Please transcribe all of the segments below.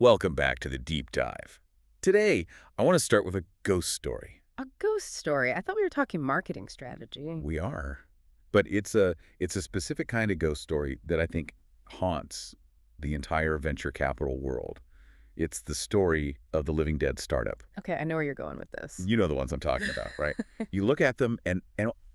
Welcome back to the deep dive. Today, I want to start with a ghost story. A ghost story? I thought we were talking marketing strategy. We are. But it's a specific kind of ghost story that I think haunts the entire venture capital world. It's the story of the living dead startup. Okay, I know where you're going with this. You know the ones I'm talking about, right? You look at them and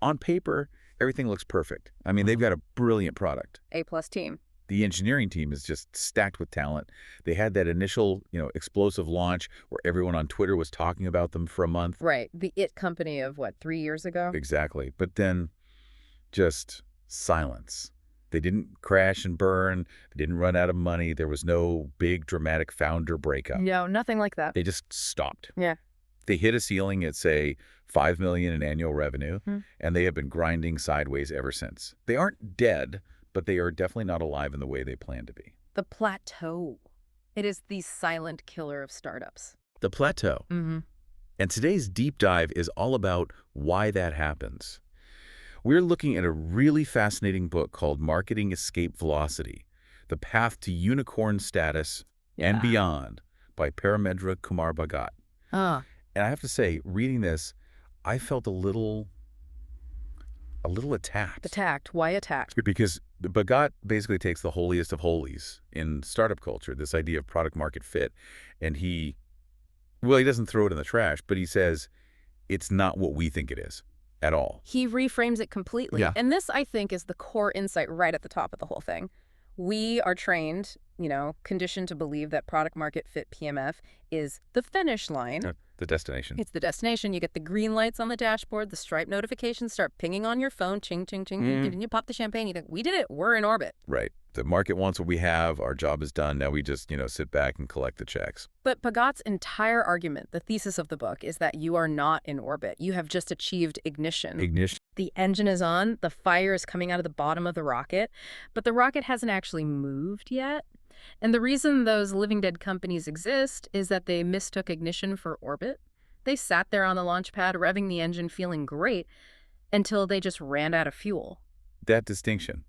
on paper, everything looks perfect. I mean, they've got a brilliant product. A-plus team. The engineering team is just stacked with talent. They had that initial, explosive launch where everyone on Twitter was talking about them for a month. Right. The IT company of, what, 3 years ago? Exactly. But then just silence. They didn't crash and burn. They didn't run out of money. There was no big dramatic founder breakup. No, nothing like that. They just stopped. Yeah. They hit a ceiling at, say, $5 million in annual revenue, Hmm. and they have been grinding sideways ever since. They aren't dead, but they are definitely not alive in the way they plan to be. The plateau. It is the silent killer of startups. The plateau. Mm-hmm. And today's deep dive is all about why that happens. We're looking at a really fascinating book called Marketing Escape Velocity, The Path to Unicorn Status and Beyond by Paramedra Kumar Bhagat. Ah. And I have to say, reading this, I felt a little attacked. Attacked. Why attacked? Because Bhagat basically takes the holiest of holies in startup culture, this idea of product market fit, and he doesn't throw it in the trash, but he says it's not what we think it is at all. He reframes it completely. Yeah. And this, I think, is the core insight right at the top of the whole thing. We are trained, conditioned to believe that product market fit PMF is the finish line. The destination. It's the destination. You get the green lights on the dashboard, the Stripe notifications start pinging on your phone, ching, ching, ching, and then you pop the champagne. You think, we did it. We're in orbit. Right. The market wants what we have. Our job is done. Now we just, sit back and collect the checks. But Bhagat's entire argument, the thesis of the book, is that you are not in orbit. You have just achieved ignition. Ignition. The engine is on, the fire is coming out of the bottom of the rocket, but the rocket hasn't actually moved yet. And the reason those living dead companies exist is that they mistook ignition for orbit. They sat there on the launch pad, revving the engine, feeling great, until they just ran out of fuel. That distinction,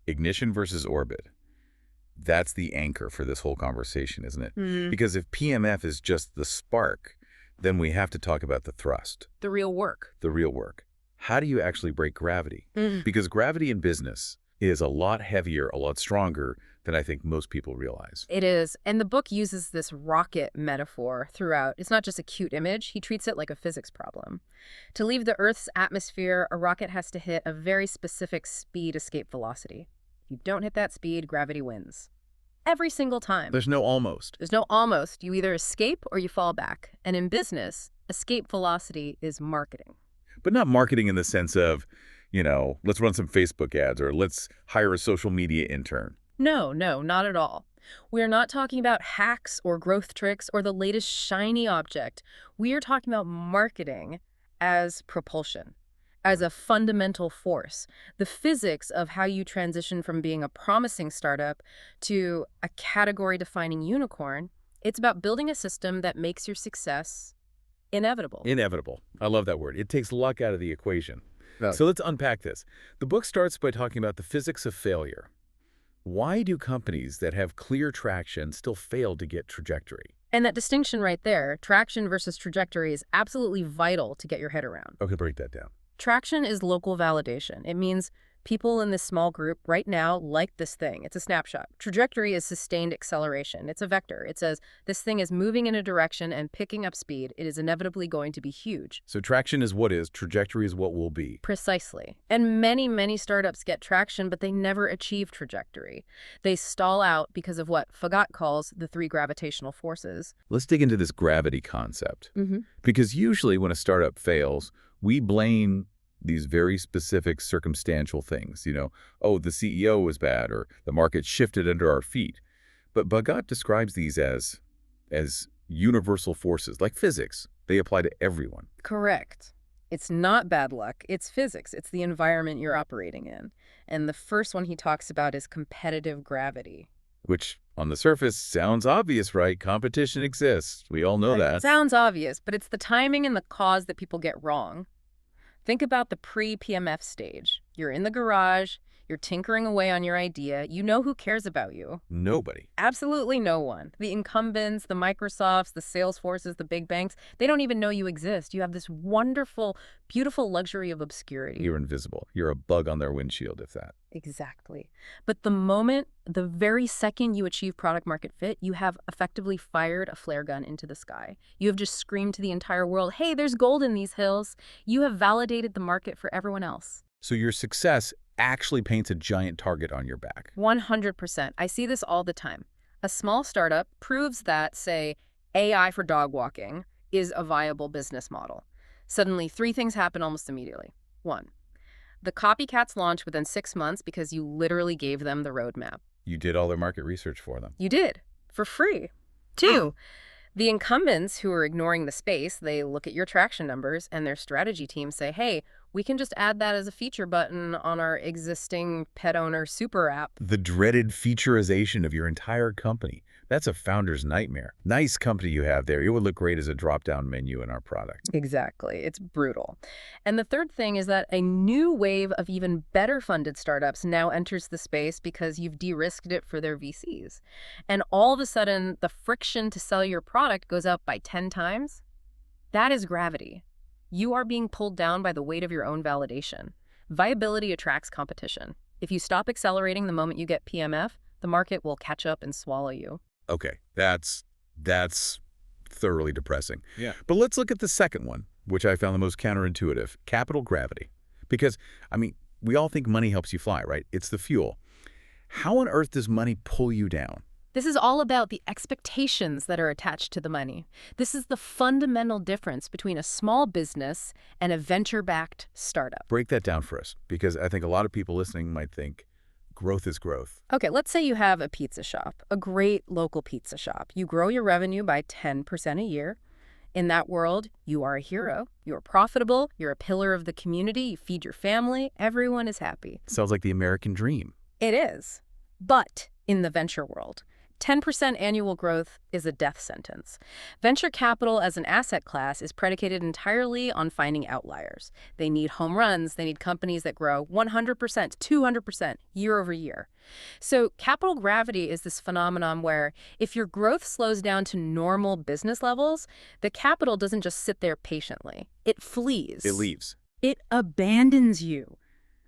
ignition versus orbit, that's the anchor for this whole conversation, isn't it? Because if PMF is just the spark, then we have to talk about the thrust. The real work. The real work. How do you actually break gravity? Because gravity in business is a lot heavier, a lot stronger than I think most people realize. It is. And the book uses this rocket metaphor throughout. It's not just a cute image. He treats it like a physics problem. To leave the Earth's atmosphere, a rocket has to hit a very specific speed escape velocity. If you don't hit that speed, gravity wins. Every single time. There's no almost. There's no almost. You either escape or you fall back. And in business, escape velocity is marketing. But not marketing in the sense of, let's run some Facebook ads or let's hire a social media intern. No, not at all. We are not talking about hacks or growth tricks or the latest shiny object. We are talking about marketing as propulsion, as a fundamental force. The physics of how you transition from being a promising startup to a category-defining unicorn. It's about building a system that makes your success inevitable. Inevitable. I love that word. It takes luck out of the equation. No. So let's unpack this. The book starts by talking about the physics of failure. Why do companies that have clear traction still fail to get trajectory? And that distinction right there, traction versus trajectory, is absolutely vital to get your head around. Okay, break that down. Traction is local validation. It means people in this small group right now like this thing. It's a snapshot. Trajectory is sustained acceleration. It's a vector. It says this thing is moving in a direction and picking up speed. It is inevitably going to be huge. So traction is what is, trajectory is what will be. Precisely. And many startups get traction, but they never achieve trajectory. They stall out because of what Bhagat calls the 3 gravitational forces. Let's dig into this gravity concept. Because usually when a startup fails, we blame these very specific circumstantial things. The CEO was bad or the market shifted under our feet. But Bhagat describes these as universal forces, like physics. They apply to everyone. Correct. It's not bad luck. It's physics. It's the environment you're operating in. And the first one he talks about is competitive gravity. Which, on the surface, sounds obvious, right? Competition exists. We all know that. It sounds obvious, but it's the timing and the cause that people get wrong. Think about the pre-PMF stage. You're in the garage, You're tinkering away on your idea. You know who cares about you. Nobody. Absolutely no one. The incumbents, the Microsofts, the Salesforces, the big banks, they don't even know you exist. You have this wonderful, beautiful luxury of obscurity. You're invisible. You're a bug on their windshield, if that. Exactly. But the very second you achieve product market fit, you have effectively fired a flare gun into the sky. You have just screamed to the entire world, hey, there's gold in these hills. You have validated the market for everyone else. So your success actually paints a giant target on your back. 100%. I see this all the time. A small startup proves that, say, AI for dog walking is a viable business model. Suddenly, 3 things happen almost immediately. 1, the copycats launch within 6 months because you literally gave them the roadmap. You did all their market research for them. You did, for free. 2, the incumbents who are ignoring the space, they look at your traction numbers and their strategy team say, hey, we can just add that as a feature button on our existing pet owner super app. The dreaded featureization of your entire company. That's a founder's nightmare. Nice company you have there. It would look great as a drop-down menu in our product. Exactly. It's brutal. And the third thing is that a new wave of even better funded startups now enters the space because you've de-risked it for their VCs. And all of a sudden, the friction to sell your product goes up by 10 times. That is gravity. You are being pulled down by the weight of your own validation. Viability attracts competition. If you stop accelerating the moment you get PMF, the market will catch up and swallow you. Okay, that's thoroughly depressing. Yeah. But let's look at the second one, which I found the most counterintuitive, capital gravity. Because, I mean, we all think money helps you fly, right? It's the fuel. How on earth does money pull you down? This is all about the expectations that are attached to the money. This is the fundamental difference between a small business and a venture-backed startup. Break that down for us, because I think a lot of people listening might think growth is growth. Okay, let's say you have a pizza shop, a great local pizza shop. You grow your revenue by 10% a year. In that world, you are a hero. You're profitable. You're a pillar of the community. You feed your family. Everyone is happy. Sounds like the American dream. It is. But in the venture world, 10% annual growth is a death sentence. Venture capital as an asset class is predicated entirely on finding outliers. They need home runs. They need companies that grow 100%, 200% year over year. So capital gravity is this phenomenon where if your growth slows down to normal business levels, the capital doesn't just sit there patiently. It flees. It leaves. It abandons you.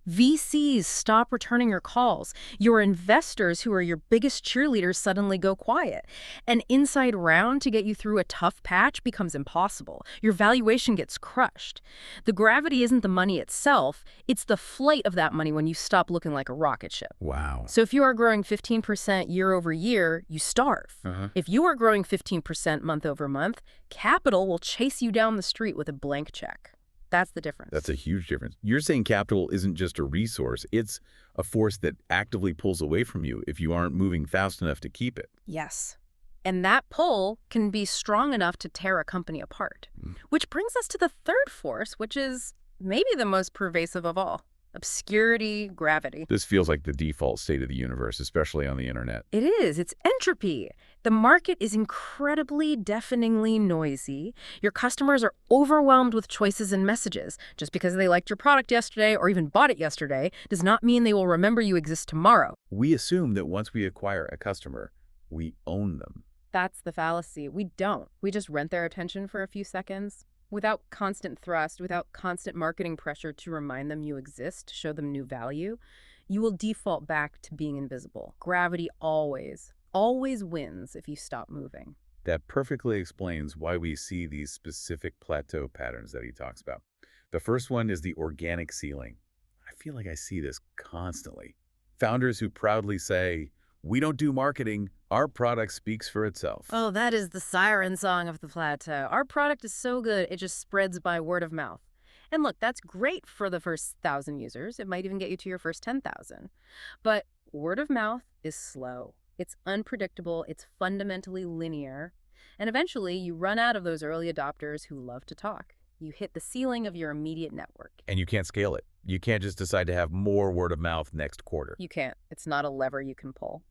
VCs stop returning your calls. Your investors, who are your biggest cheerleaders, suddenly go quiet. An inside round to get you through a tough patch becomes impossible. Your valuation gets crushed. The gravity isn't the money itself, it's the flight of that money when you stop looking like a rocket ship. Wow. So if you are growing 15% year over year, you starve. If you are growing 15% month over month, capital will chase you down the street with a blank check. That's the difference. That's a huge difference. You're saying capital isn't just a resource. It's a force that actively pulls away from you if you aren't moving fast enough to keep it. Yes. And that pull can be strong enough to tear a company apart. Which brings us to the third force, which is maybe the most pervasive of all. Obscurity, gravity. This feels like the default state of the universe, especially on the internet. It is. It's entropy. The market is incredibly, deafeningly noisy. Your customers are overwhelmed with choices and messages. Just because they liked your product yesterday or even bought it yesterday does not mean they will remember you exist tomorrow. We assume that once we acquire a customer, we own them. That's the fallacy. We don't. We just rent their attention for a few seconds. Without constant thrust, without constant marketing pressure to remind them you exist, to show them new value, you will default back to being invisible. Gravity always wins if you stop moving. That perfectly explains why we see these specific plateau patterns that he talks about. The first one is the organic ceiling. I feel like I see this constantly. Founders who proudly say, "We don't do marketing, our product speaks for itself." Oh, that is the siren song of the plateau. Our product is so good, it just spreads by word of mouth. And look, that's great for the first 1,000 users. It might even get you to your first 10,000. But word of mouth is slow. It's unpredictable. It's fundamentally linear. And eventually, you run out of those early adopters who love to talk. You hit the ceiling of your immediate network. And you can't scale it. You can't just decide to have more word of mouth next quarter. You can't. It's not a lever you can pull.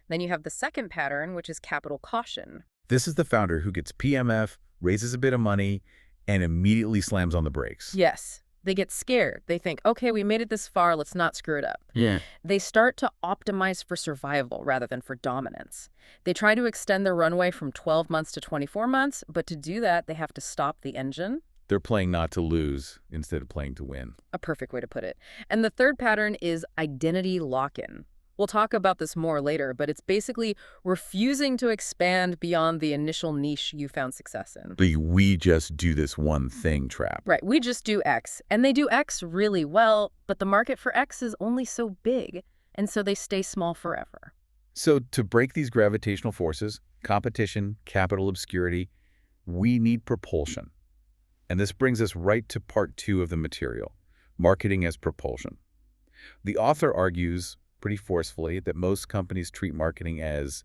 Then you have the second pattern, which is capital caution. This is the founder who gets PMF, raises a bit of money, and immediately slams on the brakes. Yes. They get scared. They think, okay, we made it this far, let's not screw it up. Yeah. They start to optimize for survival rather than for dominance. They try to extend their runway from 12 months to 24 months, but to do that, they have to stop the engine. They're playing not to lose instead of playing to win. A perfect way to put it. And the third pattern is identity lock-in. We'll talk about this more later, but it's basically refusing to expand beyond the initial niche you found success in. The we just do this one thing trap. Right, we just do X, and they do X really well, but the market for X is only so big, and so they stay small forever. So to break these gravitational forces, competition, capital obscurity, we need propulsion. And this brings us right to part 2 of the material, marketing as propulsion. The author argues pretty forcefully that most companies treat marketing as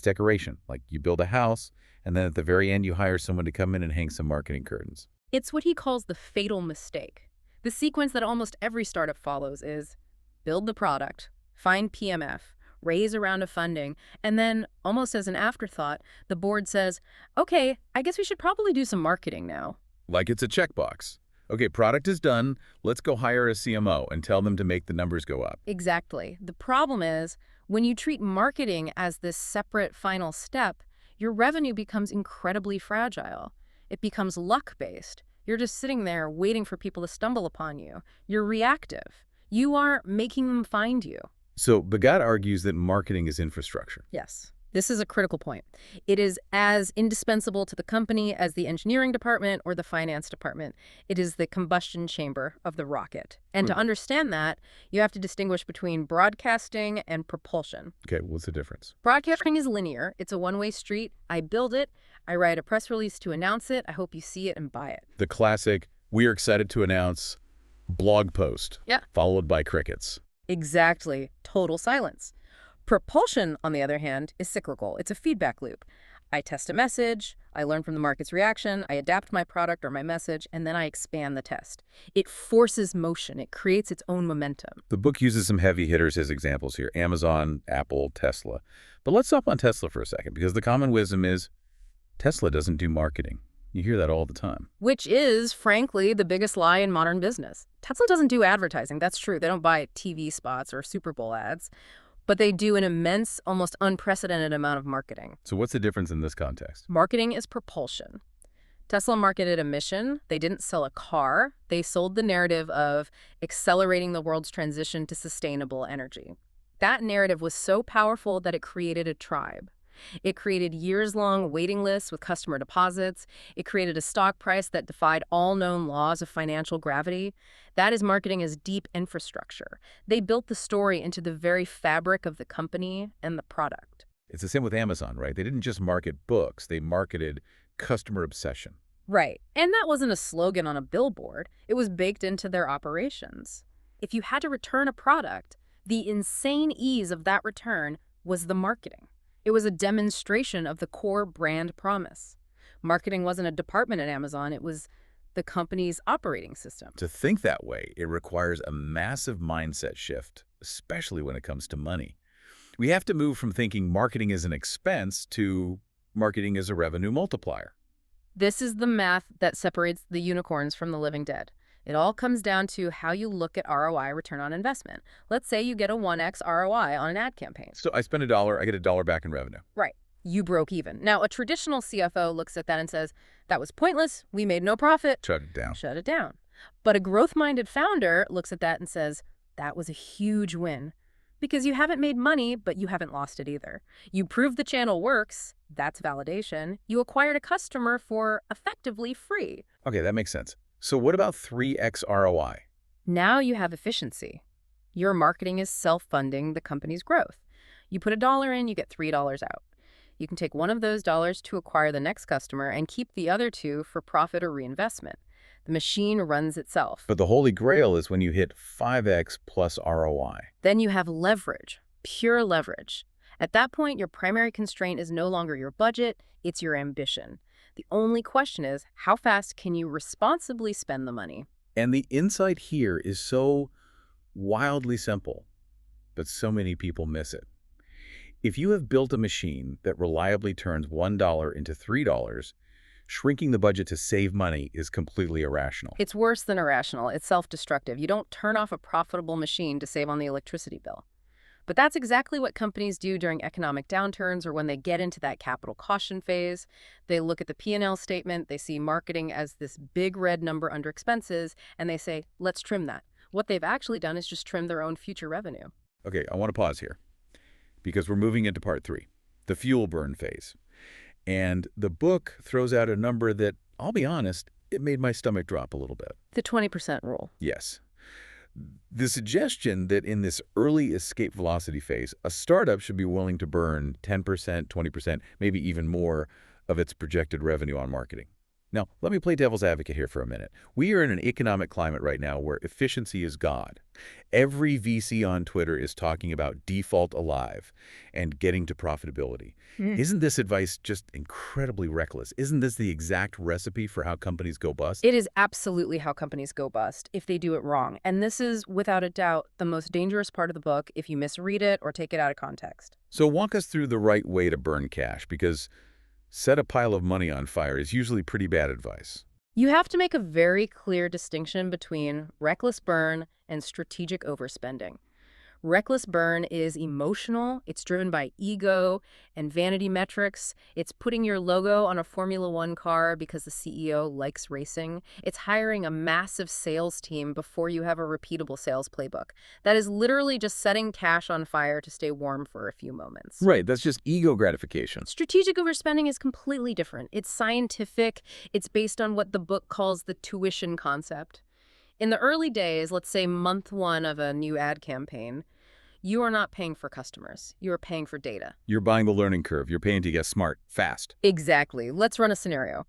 decoration, like you build a house, and then at the very end you hire someone to come in and hang some marketing curtains. It's what he calls the fatal mistake. The sequence that almost every startup follows is build the product, find PMF, raise a round of funding, and then, almost as an afterthought, the board says, okay, I guess we should probably do some marketing now. Like it's a checkbox. Okay, product is done. Let's go hire a CMO and tell them to make the numbers go up. Exactly. The problem is, when you treat marketing as this separate final step, your revenue becomes incredibly fragile. It becomes luck-based. You're just sitting there waiting for people to stumble upon you. You're reactive. You are making them find you. So Bagat argues that marketing is infrastructure. Yes. This is a critical point. It is as indispensable to the company as the engineering department or the finance department. It is the combustion chamber of the rocket. And to understand that, you have to distinguish between broadcasting and propulsion. Okay, what's the difference? Broadcasting is linear. It's a one-way street. I build it. I write a press release to announce it. I hope you see it and buy it. The classic, we are excited to announce blog post, followed by crickets. Exactly. Total silence. Propulsion, on the other hand, is cyclical. It's a feedback loop. I test a message, I learn from the market's reaction, I adapt my product or my message, and then I expand the test. It forces motion. It creates its own momentum. The book uses some heavy hitters as examples here, Amazon, Apple, Tesla. But let's stop on Tesla for a second, because the common wisdom is Tesla doesn't do marketing. You hear that all the time. Which is, frankly, the biggest lie in modern business. Tesla doesn't do advertising. That's true. They don't buy TV spots or Super Bowl ads. But they do an immense, almost unprecedented amount of marketing. So what's the difference in this context? Marketing is propulsion. Tesla marketed a mission. They didn't sell a car. They sold the narrative of accelerating the world's transition to sustainable energy. That narrative was so powerful that it created a tribe. It created years-long waiting lists with customer deposits. It created a stock price that defied all known laws of financial gravity. That is marketing as deep infrastructure. They built the story into the very fabric of the company and the product. It's the same with Amazon, right? They didn't just market books. They marketed customer obsession. Right. And that wasn't a slogan on a billboard. It was baked into their operations. If you had to return a product, the insane ease of that return was the marketing. It was a demonstration of the core brand promise. Marketing wasn't a department at Amazon. It was the company's operating system. To think that way, it requires a massive mindset shift, especially when it comes to money. We have to move from thinking marketing is an expense to marketing as a revenue multiplier. This is the math that separates the unicorns from the living dead. It all comes down to how you look at ROI, return on investment. Let's say you get a 1x ROI on an ad campaign. So I spend $1, I get $1 back in revenue. Right. You broke even. Now, a traditional CFO looks at that and says, that was pointless. We made no profit. Shut it down. Shut it down. But a growth-minded founder looks at that and says, that was a huge win. Because you haven't made money, but you haven't lost it either. You proved the channel works. That's validation. You acquired a customer for effectively free. Okay, that makes sense. So what about 3x ROI? Now you have efficiency. Your marketing is self-funding the company's growth. You put $1 in, you get $3 out. You can take one of those dollars to acquire the next customer and keep the other two for profit or reinvestment. The machine runs itself. But the holy grail is when you hit 5x plus ROI. Then you have leverage, pure leverage. At that point, your primary constraint is no longer your budget, it's your ambition. The only question is, how fast can you responsibly spend the money? And the insight here is so wildly simple, but so many people miss it. If you have built a machine that reliably turns $1 into $3, Shrinking the budget to save money is completely irrational. It's worse than irrational. It's self-destructive. You don't turn off a profitable machine to save on the electricity bill. But that's exactly what companies do during economic downturns or when they get into that capital caution phase. They look at the P&L statement, they see marketing as this big red number under expenses, and they say, let's trim that. What they've actually done is just trim their own future revenue. Okay, I want to pause here because we're moving into part 3, the fuel burn phase. And the book throws out a number that, I'll be honest, it made my stomach drop a little bit. The 20% rule. Yes. The suggestion that in this early escape velocity phase, a startup should be willing to burn 10%, 20%, maybe even more of its projected revenue on marketing. Now, let me play devil's advocate here for a minute. We are in an economic climate right now where efficiency is God. Every VC on Twitter is talking about default alive and getting to profitability. Isn't this advice just incredibly reckless? Isn't this the exact recipe for how companies go bust? It is absolutely how companies go bust if they do it wrong. And this is, without a doubt, the most dangerous part of the book if you misread it or take it out of context. So walk us through the right way to burn cash, because set a pile of money on fire is usually pretty bad advice. You have to make a very clear distinction between reckless burn and strategic overspending. Reckless burn is emotional, it's driven by ego and vanity metrics, it's putting your logo on a Formula One car because the CEO likes racing, it's hiring a massive sales team before you have a repeatable sales playbook. That is literally just setting cash on fire to stay warm for a few moments. Right, that's just ego gratification. Strategic overspending is completely different. It's scientific, it's based on what the book calls the tuition concept. In the early days, let's say month 1 of a new ad campaign, you are not paying for customers. You are paying for data. You're buying the learning curve. You're paying to get smart, fast. Exactly. Let's run a scenario.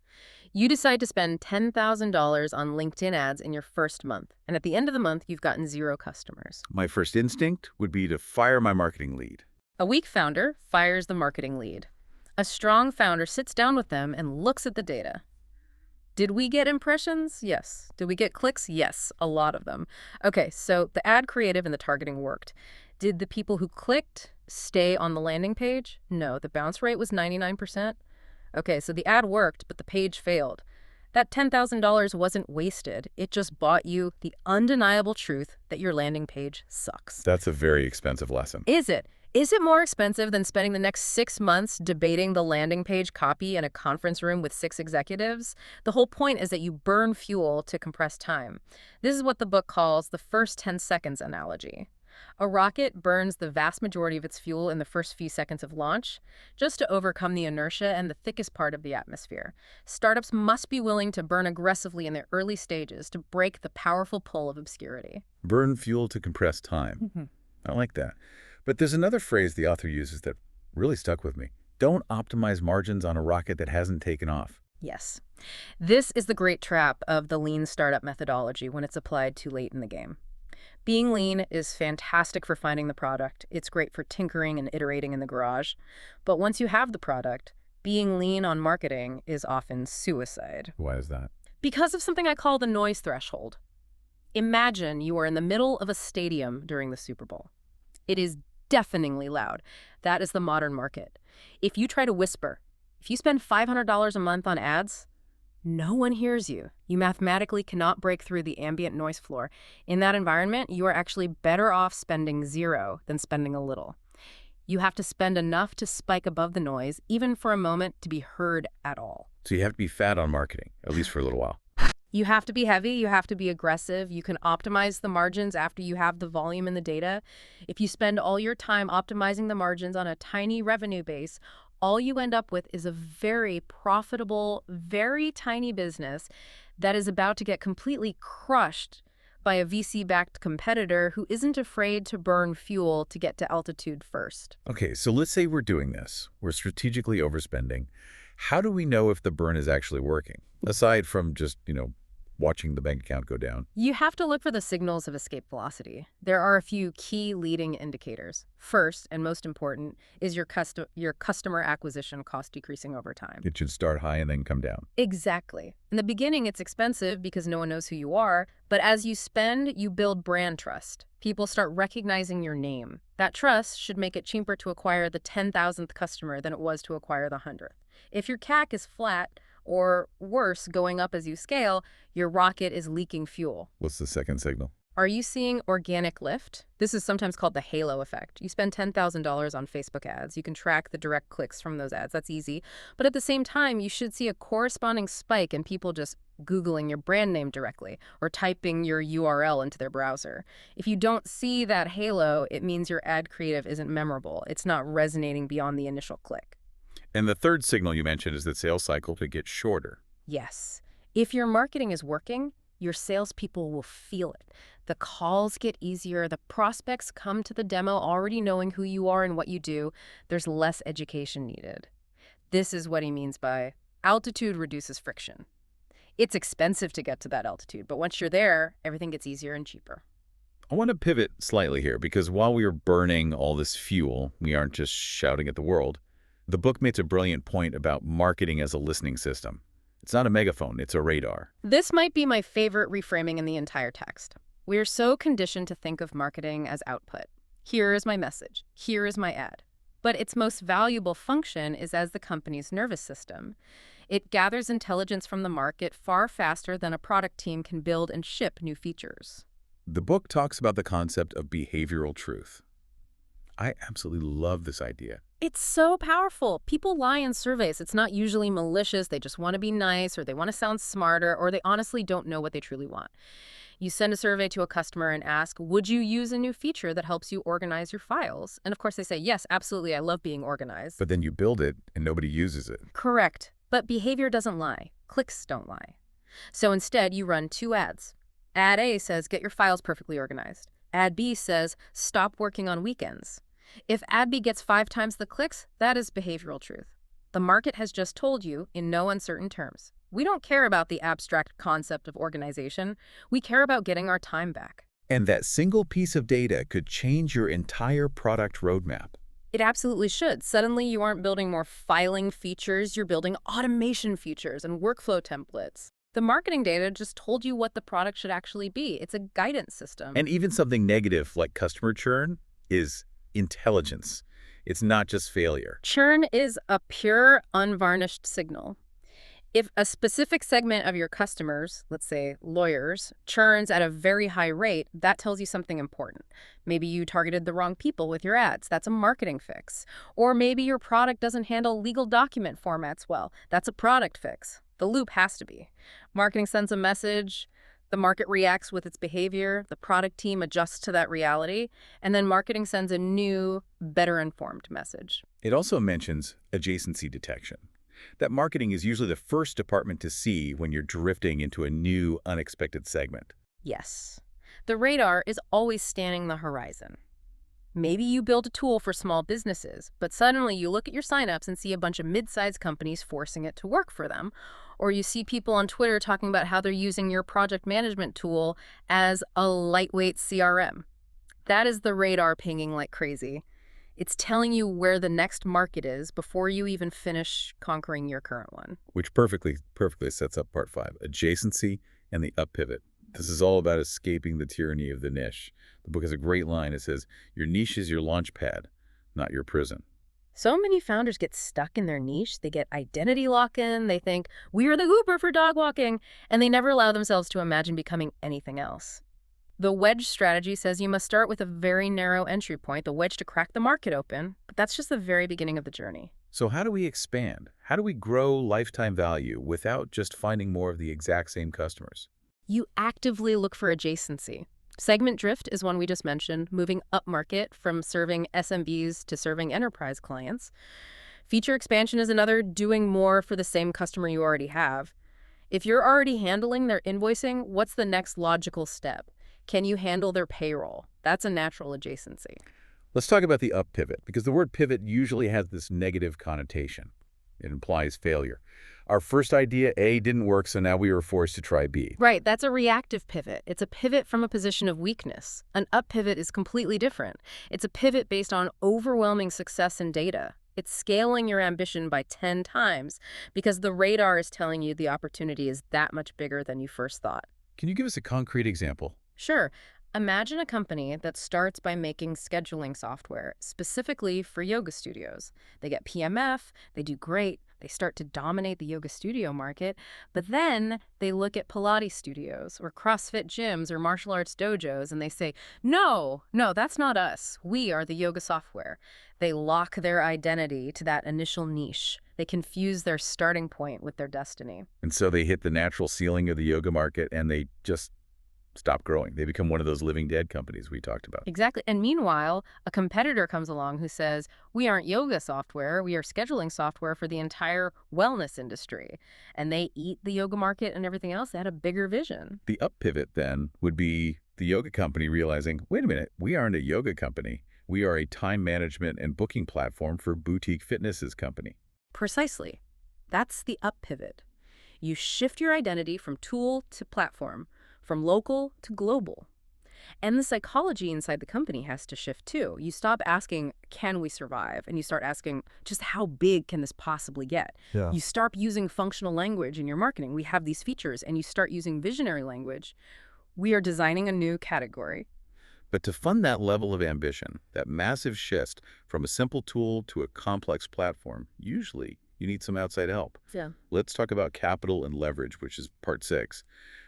You decide to spend $10,000 on LinkedIn ads in your first month, and at the end of the month, you've gotten 0 customers. My first instinct would be to fire my marketing lead. A weak founder fires the marketing lead. A strong founder sits down with them and looks at the data. Did we get impressions? Yes. Did we get clicks? Yes, a lot of them. Okay, so the ad creative and the targeting worked. Did the people who clicked stay on the landing page? No, the bounce rate was 99%. Okay, so the ad worked, but the page failed. That $10,000 wasn't wasted. It just bought you the undeniable truth that your landing page sucks. That's a very expensive lesson. Is it? Is it more expensive than spending the next 6 months debating the landing page copy in a conference room with 6 executives? The whole point is that you burn fuel to compress time. This is what the book calls the first 10 seconds analogy. A rocket burns the vast majority of its fuel in the first few seconds of launch, just to overcome the inertia and the thickest part of the atmosphere. Startups must be willing to burn aggressively in their early stages to break the powerful pull of obscurity. Burn fuel to compress time. I like that. But there's another phrase the author uses that really stuck with me. Don't optimize margins on a rocket that hasn't taken off. Yes. This is the great trap of the lean startup methodology when it's applied too late in the game. Being lean is fantastic for finding the product. It's great for tinkering and iterating in the garage. But once you have the product, being lean on marketing is often suicide. Why is that? Because of something I call the noise threshold. Imagine you are in the middle of a stadium during the Super Bowl. It is deafeningly loud. That is the modern market. If you try to whisper, if you spend $500 a month on ads, no one hears you. You mathematically cannot break through the ambient noise floor. In that environment, you are actually better off spending 0 than spending a little. You have to spend enough to spike above the noise, even for a moment, to be heard at all. So you have to be fat on marketing, at least for a little while. You have to be heavy, you have to be aggressive, you can optimize the margins after you have the volume and the data. If you spend all your time optimizing the margins on a tiny revenue base, all you end up with is a very profitable, very tiny business that is about to get completely crushed by a VC-backed competitor who isn't afraid to burn fuel to get to altitude first. Okay, so let's say we're doing this. We're strategically overspending. How do we know if the burn is actually working? Aside from just, watching the bank account go down. You have to look for the signals of escape velocity. There are a few key leading indicators. First, and most important, is your customer acquisition cost decreasing over time. It should start high and then come down. Exactly. In the beginning, it's expensive because no one knows who you are, but as you spend, you build brand trust. People start recognizing your name. That trust should make it cheaper to acquire the 10,000th customer than it was to acquire the 100th. If your CAC is flat, Or worse, going up as you scale, your rocket is leaking fuel. What's the second signal? Are you seeing organic lift? This is sometimes called the halo effect. You spend $10,000 on Facebook ads. You can track the direct clicks from those ads. That's easy. But at the same time, you should see a corresponding spike in people just Googling your brand name directly or typing your URL into their browser. If you don't see that halo, it means your ad creative isn't memorable. It's not resonating beyond the initial click. And the third signal you mentioned is that sales cycle to get shorter. Yes. If your marketing is working, your salespeople will feel it. The calls get easier. The prospects come to the demo already knowing who you are and what you do. There's less education needed. This is what he means by altitude reduces friction. It's expensive to get to that altitude, but once you're there, everything gets easier and cheaper. I want to pivot slightly here because while we are burning all this fuel, we aren't just shouting at the world. The book makes a brilliant point about marketing as a listening system. It's not a megaphone, it's a radar. This might be my favorite reframing in the entire text. We're so conditioned to think of marketing as output. Here is my message. Here is my ad. But its most valuable function is as the company's nervous system. It gathers intelligence from the market far faster than a product team can build and ship new features. The book talks about the concept of behavioral truth. I absolutely love this idea. It's so powerful. People lie in surveys. It's not usually malicious. They just want to be nice, or they want to sound smarter, or they honestly don't know what they truly want. You send a survey to a customer and ask, would you use a new feature that helps you organize your files? And of course they say, yes, absolutely, I love being organized. But then you build it and nobody uses it. Correct. But behavior doesn't lie. Clicks don't lie. So instead, you run two ads. Ad A says, get your files perfectly organized. Ad B says, stop working on weekends. If Ad B gets 5 times the clicks, that is behavioral truth. The market has just told you, in no uncertain terms, we don't care about the abstract concept of organization. We care about getting our time back. And that single piece of data could change your entire product roadmap. It absolutely should. Suddenly, you aren't building more filing features. You're building automation features and workflow templates. The marketing data just told you what the product should actually be. It's a guidance system. And even something negative like customer churn is intelligence. It's not just failure. Churn is a pure, unvarnished signal. If a specific segment of your customers, let's say lawyers, churns at a very high rate, that tells you something important. Maybe you targeted the wrong people with your ads. That's a marketing fix. Or maybe your product doesn't handle legal document formats well. That's a product fix. The loop has to be. Marketing sends a message, the market reacts with its behavior, the product team adjusts to that reality, and then marketing sends a new, better informed message. It also mentions adjacency detection. That marketing is usually the first department to see when you're drifting into a new, unexpected segment. Yes. The radar is always scanning the horizon. Maybe you build a tool for small businesses, but suddenly you look at your signups and see a bunch of mid-sized companies forcing it to work for them. Or you see people on Twitter talking about how they're using your project management tool as a lightweight CRM. That is the radar pinging like crazy. It's telling you where the next market is before you even finish conquering your current one. Which perfectly sets up part 5, adjacency and the up pivot. This is all about escaping the tyranny of the niche. The book has a great line. It says, your niche is your launch pad, not your prison. So many founders get stuck in their niche. They get identity lock-in. They think, we are the Uber for dog walking, and they never allow themselves to imagine becoming anything else. The wedge strategy says you must start with a very narrow entry point, the wedge to crack the market open, but that's just the very beginning of the journey. So how do we expand? How do we grow lifetime value without just finding more of the exact same customers? You actively look for adjacency. Segment drift is one we just mentioned, moving upmarket from serving SMBs to serving enterprise clients. Feature expansion is another, doing more for the same customer you already have. If you're already handling their invoicing, what's the next logical step? Can you handle their payroll? That's a natural adjacency. Let's talk about the up pivot, because the word pivot usually has this negative connotation. It implies failure. Our first idea, A, didn't work, so now we were forced to try B. Right, that's a reactive pivot. It's a pivot from a position of weakness. An up pivot is completely different. It's a pivot based on overwhelming success in data. It's scaling your ambition by 10 times because the radar is telling you the opportunity is that much bigger than you first thought. Can you give us a concrete example? Sure. Imagine a company that starts by making scheduling software specifically for yoga studios. They get PMF, they do great, They start to dominate the yoga studio market, but then they look at Pilates studios or CrossFit gyms or martial arts dojos and they say, no, no, that's not us. We are the yoga software. They lock their identity to that initial niche. They confuse their starting point with their destiny. And so they hit the natural ceiling of the yoga market and they just stop growing. They become one of those living dead companies we talked about. Exactly. And meanwhile, a competitor comes along who says, we aren't yoga software, we are scheduling software for the entire wellness industry. And they eat the yoga market and everything else. They had a bigger vision. The up pivot then would be the yoga company realizing, wait a minute, we aren't a yoga company. We are a time management and booking platform for boutique fitnesses company. Precisely. That's the up pivot. You shift your identity from tool to platform, from local to global. And the psychology inside the company has to shift too. You stop asking, can we survive? And you start asking, just how big can this possibly get? Yeah. You start using functional language in your marketing. We have these features, and you start using visionary language. We are designing a new category. But to fund that level of ambition, that massive shift from a simple tool to a complex platform, usually you need some outside help. Yeah. Let's talk about capital and leverage, which is part 6.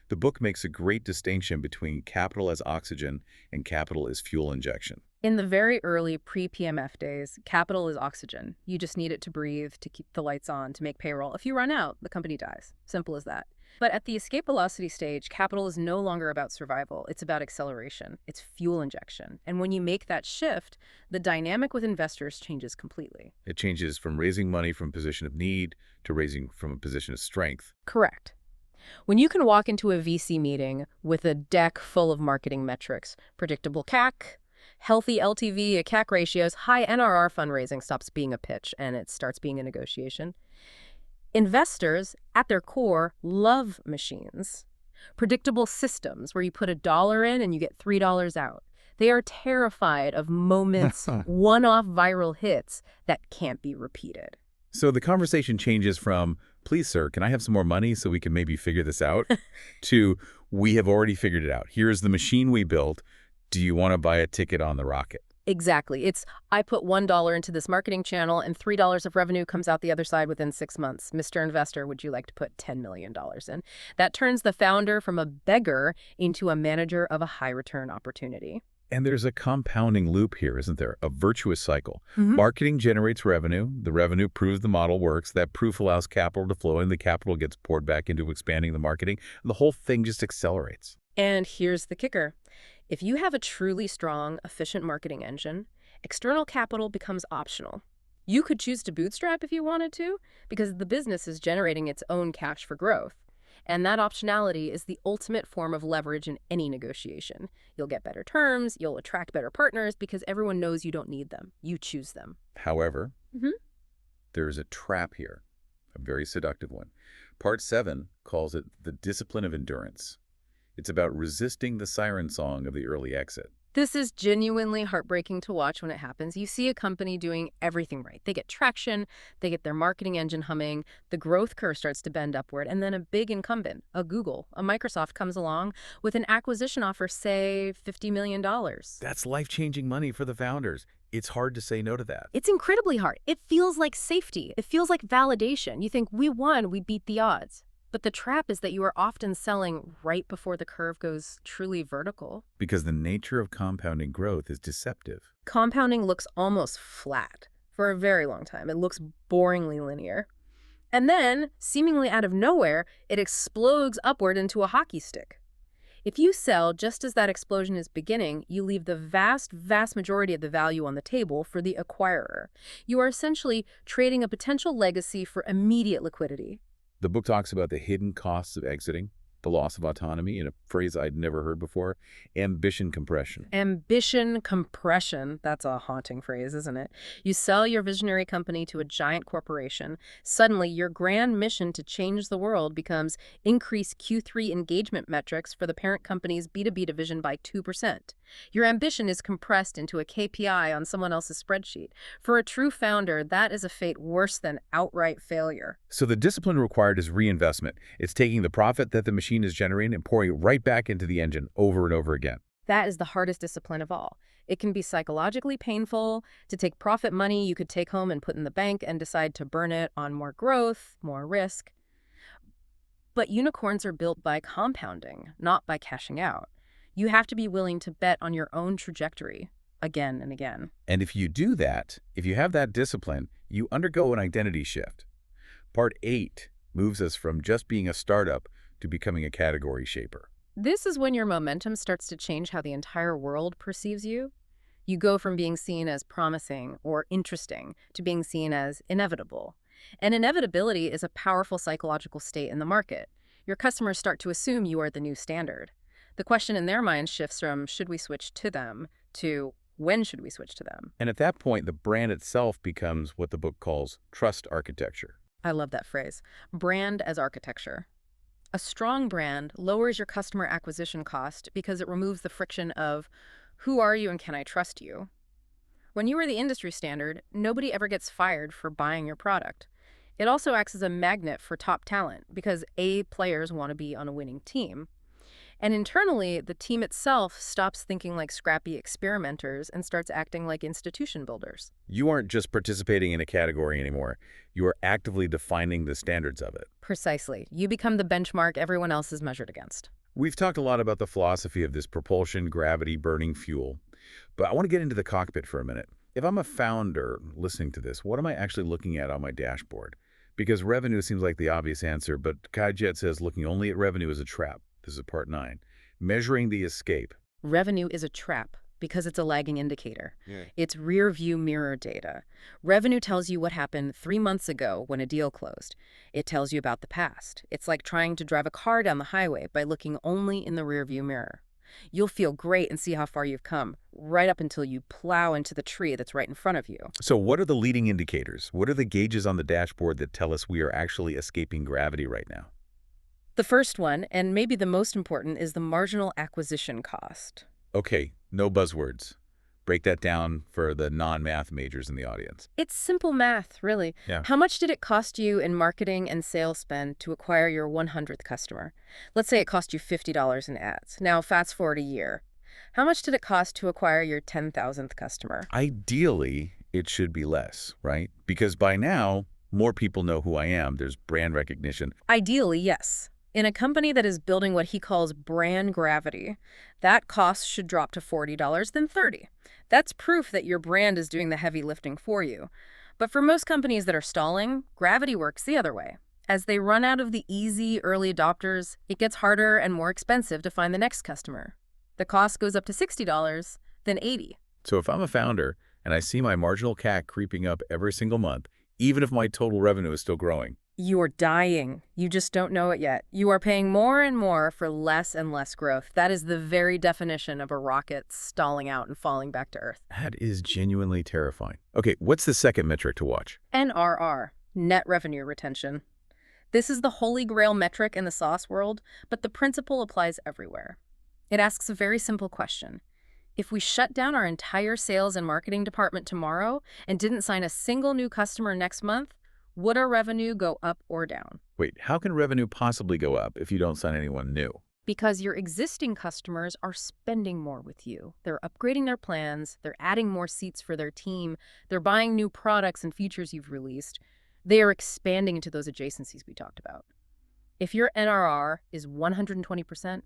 The book makes a great distinction between capital as oxygen and capital as fuel injection. In the very early pre-PMF days, capital is oxygen. You just need it to breathe, to keep the lights on, to make payroll. If you run out, the company dies. Simple as that. But at the escape velocity stage, capital is no longer about survival. It's about acceleration. It's fuel injection. And when you make that shift, the dynamic with investors changes completely. It changes from raising money from a position of need to raising from a position of strength. Correct. When you can walk into a VC meeting with a deck full of marketing metrics, predictable CAC, healthy LTV to CAC ratios, high NRR, fundraising stops being a pitch and it starts being a negotiation. Investors, at their core, love machines. Predictable systems where you put $1 in and you get $3 out. They are terrified of moments, one-off viral hits that can't be repeated. So the conversation changes from, please, sir, can I have some more money so we can maybe figure this out? to, we have already figured it out. Here's the machine we built. Do you want to buy a ticket on the rocket? Exactly. It's, I put $1 into this marketing channel and $3 of revenue comes out the other side within 6 months. Mr. Investor, would you like to put $10 million in? That turns the founder from a beggar into a manager of a high return opportunity. And there's a compounding loop here, isn't there? A virtuous cycle. Marketing generates revenue. The revenue proves the model works. That proof allows capital to flow, and the capital gets poured back into expanding the marketing. And the whole thing just accelerates. And here's the kicker. If you have a truly strong, efficient marketing engine, external capital becomes optional. You could choose to bootstrap if you wanted to, because the business is generating its own cash for growth. And that optionality is the ultimate form of leverage in any negotiation. You'll get better terms, you'll attract better partners because everyone knows you don't need them. You choose them. However, there is a trap here, a very seductive one. Part 7 calls it the discipline of endurance. It's about resisting the siren song of the early exit. This is genuinely heartbreaking to watch when it happens. You see a company doing everything right. They get traction, they get their marketing engine humming, the growth curve starts to bend upward, and then a big incumbent, a Google, a Microsoft comes along with an acquisition offer, say $50 million. That's life-changing money for the founders. It's hard to say no to that. It's incredibly hard. It feels like safety. It feels like validation. You think, we won, we beat the odds. But the trap is that you are often selling right before the curve goes truly vertical. Because the nature of compounding growth is deceptive. Compounding looks almost flat for a very long time. It looks boringly linear. And then, seemingly out of nowhere, it explodes upward into a hockey stick. If you sell just as that explosion is beginning, you leave the vast, vast majority of the value on the table for the acquirer. You are essentially trading a potential legacy for immediate liquidity. The book talks about the hidden costs of exiting, the loss of autonomy, in a phrase I'd never heard before, ambition compression. Ambition compression. That's a haunting phrase, isn't it? You sell your visionary company to a giant corporation. Suddenly, your grand mission to change the world becomes increase Q3 engagement metrics for the parent company's B2B division by 2%. Your ambition is compressed into a KPI on someone else's spreadsheet. For a true founder, that is a fate worse than outright failure. So the discipline required is reinvestment. It's taking the profit that the machine is generating and pouring it right back into the engine over and over again. That is the hardest discipline of all. It can be psychologically painful to take profit money you could take home and put in the bank and decide to burn it on more growth, more risk. But unicorns are built by compounding, not by cashing out. You have to be willing to bet on your own trajectory again and again. And if you do that, if you have that discipline, you undergo an identity shift. Part 8 moves us from just being a startup to becoming a category shaper. This is when your momentum starts to change how the entire world perceives you. You go from being seen as promising or interesting to being seen as inevitable. And inevitability is a powerful psychological state in the market. Your customers start to assume you are the new standard. The question in their minds shifts from should we switch to them to when should we switch to them? And at that point, the brand itself becomes what the book calls trust architecture. I love that phrase. Brand as architecture. A strong brand lowers your customer acquisition cost because it removes the friction of who are you and can I trust you? When you are the industry standard, nobody ever gets fired for buying your product. It also acts as a magnet for top talent because A players want to be on a winning team. And internally, the team itself stops thinking like scrappy experimenters and starts acting like institution builders. You aren't just participating in a category anymore. You are actively defining the standards of it. Precisely. You become the benchmark everyone else is measured against. We've talked a lot about the philosophy of this propulsion, gravity, burning fuel. But I want to get into the cockpit for a minute. If I'm a founder listening to this, what am I actually looking at on my dashboard? Because revenue seems like the obvious answer, but KaiJet says looking only at revenue is a trap. This is part 9. Measuring the escape. Revenue is a trap because it's a lagging indicator. Yeah. It's rear view mirror data. Revenue tells you what happened 3 months ago when a deal closed. It tells you about the past. It's like trying to drive a car down the highway by looking only in the rear view mirror. You'll feel great and see how far you've come, right up until you plow into the tree that's right in front of you. So what are the leading indicators? What are the gauges on the dashboard that tell us we are actually escaping gravity right now? The first one, and maybe the most important, is the marginal acquisition cost. Okay, no buzzwords. Break that down for the non-math majors in the audience. It's simple math, really. Yeah. How much did it cost you in marketing and sales spend to acquire your 100th customer? Let's say it cost you $50 in ads. Now, fast forward a year. How much did it cost to acquire your 10,000th customer? Ideally, it should be less, right? Because by now, more people know who I am. There's brand recognition. Ideally, yes. In a company that is building what he calls brand gravity, that cost should drop to $40 than $30. That's proof that your brand is doing the heavy lifting for you. But for most companies that are stalling, gravity works the other way. As they run out of the easy early adopters, it gets harder and more expensive to find the next customer. The cost goes up to $60, then $80. So if I'm a founder and I see my marginal CAC creeping up every single month, even if my total revenue is still growing, You are dying. You just don't know it yet. You are paying more and more for less and less growth. That is the very definition of a rocket stalling out and falling back to Earth. that is genuinely terrifying. Okay, what's the second metric to watch? NRR, net revenue retention. This is the holy grail metric in the SaaS world, but the principle applies everywhere. It asks a very simple question. If we shut down our entire sales and marketing department tomorrow and didn't sign a single new customer next month, would our revenue go up or down? Wait, how can revenue possibly go up if you don't sign anyone new? Because your existing customers are spending more with you. They're upgrading their plans, they're adding more seats for their team, they're buying new products and features you've released. They are expanding into those adjacencies we talked about. If your NRR is 120%,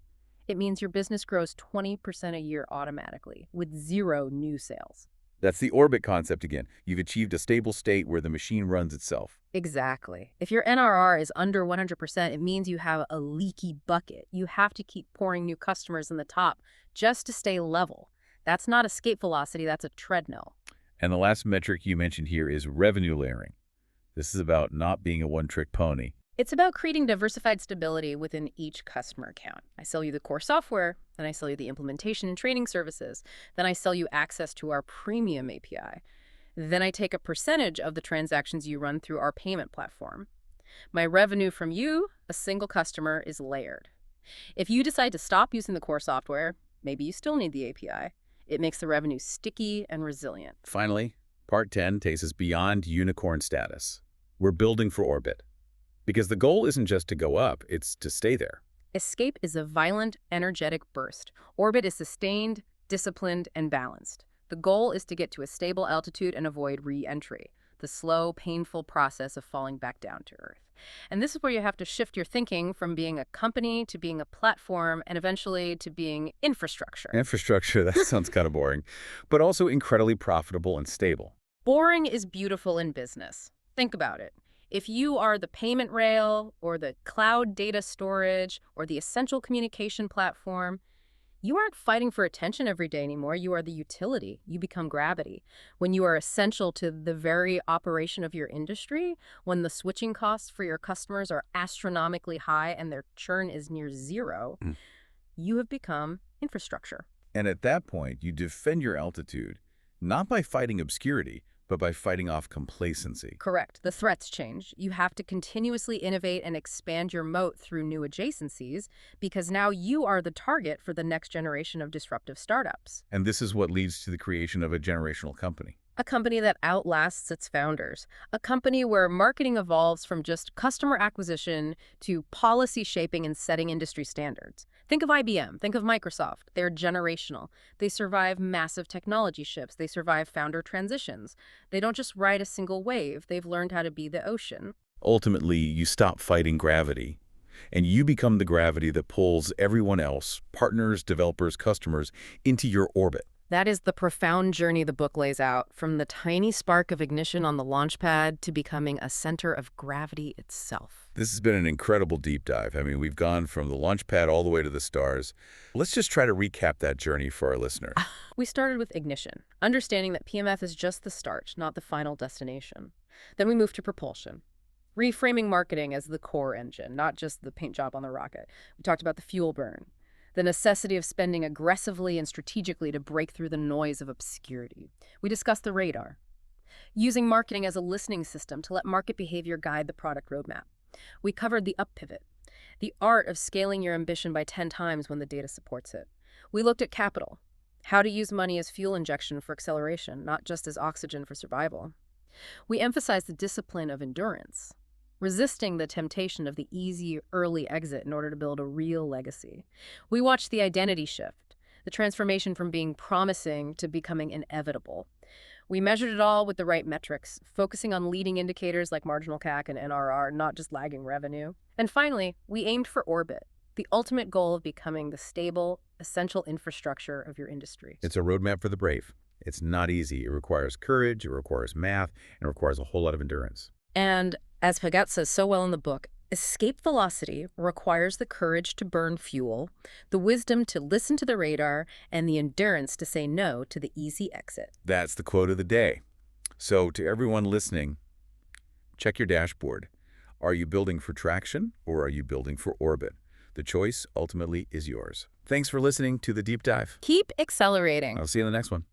it means your business grows 20% a year automatically with zero new sales. That's the orbit concept again. You've achieved a stable state where the machine runs itself. Exactly. If your NRR is under 100%, it means you have a leaky bucket. You have to keep pouring new customers in the top just to stay level. That's not escape velocity, that's a treadmill. And the last metric you mentioned here is revenue layering. This is about not being a one-trick pony. It's about creating diversified stability within each customer account. I sell you the core software, then I sell you the implementation and training services, then I sell you access to our premium API. Then I take a percentage of the transactions you run through our payment platform. My revenue from you, a single customer, is layered. If you decide to stop using the core software, maybe you still need the API. It makes the revenue sticky and resilient. Finally, part 10 takes us beyond unicorn status. We're building for orbit. Because the goal isn't just to go up, it's to stay there. Escape is a violent, energetic burst. Orbit is sustained, disciplined, and balanced. The goal is to get to a stable altitude and avoid re-entry, the slow, painful process of falling back down to Earth. And this is where you have to shift your thinking from being a company to being a platform and eventually to being infrastructure. Infrastructure, that sounds kind of boring, but also incredibly profitable and stable. Boring is beautiful in business. Think about it. If you are the payment rail or the cloud data storage or the essential communication platform, you aren't fighting for attention every day anymore. You are the utility. You become gravity. When you are essential to the very operation of your industry, when the switching costs for your customers are astronomically high and their churn is near zero, you have become infrastructure. And at that point, you defend your altitude, not by fighting obscurity, but by fighting off complacency. Correct. The threats change. You have to continuously innovate and expand your moat through new adjacencies because now you are the target for the next generation of disruptive startups. And this is what leads to the creation of a generational company. A company that outlasts its founders. A company where marketing evolves from just customer acquisition to policy shaping and setting industry standards. Think of IBM, think of Microsoft. They're generational. They survive massive technology shifts. They survive founder transitions. They don't just ride a single wave. They've learned how to be the ocean. Ultimately, you stop fighting gravity, and you become the gravity that pulls everyone else, partners, developers, customers, into your orbit. That is the profound journey the book lays out, from the tiny spark of ignition on the launch pad to becoming a center of gravity itself. This has been an incredible deep dive. I mean, we've gone from the launch pad all the way to the stars. Let's just try to recap that journey for our listener. We started with ignition, understanding that PMF is just the start, not the final destination. Then we moved to propulsion, reframing marketing as the core engine, not just the paint job on the rocket. We talked about the fuel burn, the necessity of spending aggressively and strategically to break through the noise of obscurity. We discussed the radar, using marketing as a listening system to let market behavior guide the product roadmap. We covered the up pivot, the art of scaling your ambition by 10 times when the data supports it. We looked at capital, how to use money as fuel injection for acceleration, not just as oxygen for survival. We emphasized the discipline of endurance, resisting the temptation of the easy early exit in order to build a real legacy. We watched the identity shift, the transformation from being promising to becoming inevitable. We measured it all with the right metrics, focusing on leading indicators like marginal CAC and NRR, not just lagging revenue. And finally, we aimed for orbit, the ultimate goal of becoming the stable, essential infrastructure of your industry. It's a roadmap for the brave. It's not easy. It requires courage, it requires math, and it requires a whole lot of endurance. And as Pagat says so well in the book, escape velocity requires the courage to burn fuel, the wisdom to listen to the radar, and the endurance to say no to the easy exit. That's the quote of the day. So to everyone listening, check your dashboard. Are you building for traction or are you building for orbit? The choice ultimately is yours. Thanks for listening to The Deep Dive. Keep accelerating. I'll see you in the next one.